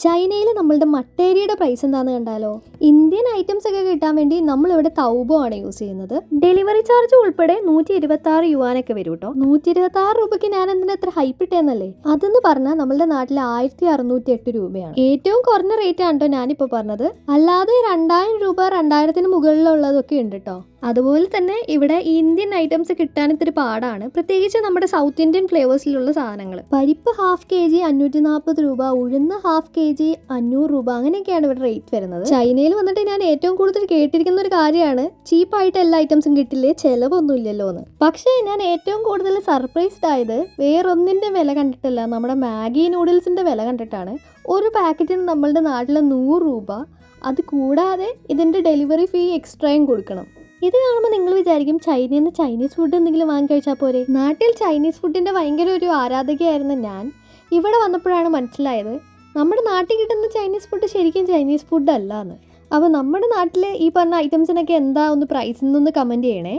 ചൈനയിൽ നമ്മളുടെ മട്ടേരിയുടെ പ്രൈസ് എന്താണെന്ന് കണ്ടാലോ. ഇന്ത്യൻ ഐറ്റംസ് ഒക്കെ കിട്ടാൻ വേണ്ടി നമ്മളിവിടെ തൗബോ ആണ് യൂസ് ചെയ്യുന്നത്. ഡെലിവറി ചാർജ് ഉൾപ്പെടെ 126 യുവാനൊക്കെ വരും കേട്ടോ. 126 രൂപയ്ക്ക് ഞാൻ എന്തിനാ എത്ര ഹൈപ്പ് ഇട്ടേന്നല്ലേ. അതെന്ന് പറഞ്ഞാൽ നമ്മളുടെ നാട്ടിൽ 1608 രൂപയാണ്. ഏറ്റവും കുറഞ്ഞ റേറ്റ് ആണ് കേട്ടോ ഞാനിപ്പോൾ പറഞ്ഞത്. അല്ലാതെ 2000 രൂപ 2000-ന് മുകളിലുള്ളതൊക്കെ ഉണ്ട് കേട്ടോ. അതുപോലെ തന്നെ ഇവിടെ ഇന്ത്യൻ ഐറ്റംസ് കിട്ടാൻ ഇത്തിരി പാടാണ്, പ്രത്യേകിച്ച് നമ്മുടെ സൗത്ത് ഇന്ത്യൻ ഫ്ലേവേഴ്സിലുള്ള സാധനങ്ങൾ. പരിപ്പ് ഹാഫ് kg 540 രൂപ, ഉഴുന്ന് ഹാഫ് kg 500 രൂപ, അങ്ങനെയൊക്കെയാണ് ഇവിടെ റേറ്റ് വരുന്നത്. ചൈനയിൽ വന്നിട്ട് ഞാൻ ഏറ്റവും കൂടുതൽ കേട്ടിരിക്കുന്ന ഒരു കാര്യമാണ് ചീപ്പായിട്ട് എല്ലാ ഐറ്റംസും കിട്ടില്ലേ, ചിലവൊന്നും ഇല്ലല്ലോ എന്ന്. പക്ഷേ ഞാൻ ഏറ്റവും കൂടുതൽ സർപ്രൈസ്ഡ് ആയത് വേറൊന്നിൻ്റെ വില കണ്ടിട്ടല്ല, നമ്മുടെ മാഗി നൂഡിൽസിൻ്റെ വില കണ്ടിട്ടാണ്. ഒരു പാക്കറ്റിന് നമ്മളുടെ നാട്ടിൽ 100 രൂപ, അത് കൂടാതെ ഇതിൻ്റെ ഡെലിവറി ഫീ എക്സ്ട്രായും കൊടുക്കണം. ഇത് കാണുമ്പോൾ നിങ്ങൾ വിചാരിക്കും ചൈനയിൽ നിന്ന് ചൈനീസ് ഫുഡ് എന്തെങ്കിലും വാങ്ങി കഴിച്ചാൽ പോരെ. നാട്ടിൽ ചൈനീസ് ഫുഡിൻ്റെ ഭയങ്കര ഒരു ആരാധകയായിരുന്നു ഞാൻ. ഇവിടെ വന്നപ്പോഴാണ് മനസ്സിലായത് നമ്മുടെ നാട്ടിൽ കിട്ടുന്ന ചൈനീസ് ഫുഡ് ശരിക്കും ചൈനീസ് ഫുഡ് അല്ല എന്ന്. അപ്പോൾ നമ്മുടെ നാട്ടിൽ ഈ പറഞ്ഞ ഐറ്റംസിനൊക്കെ എന്താ ഒന്ന് പ്രൈസ് എന്നൊന്ന് കമൻറ്റ് ചെയ്യണേ.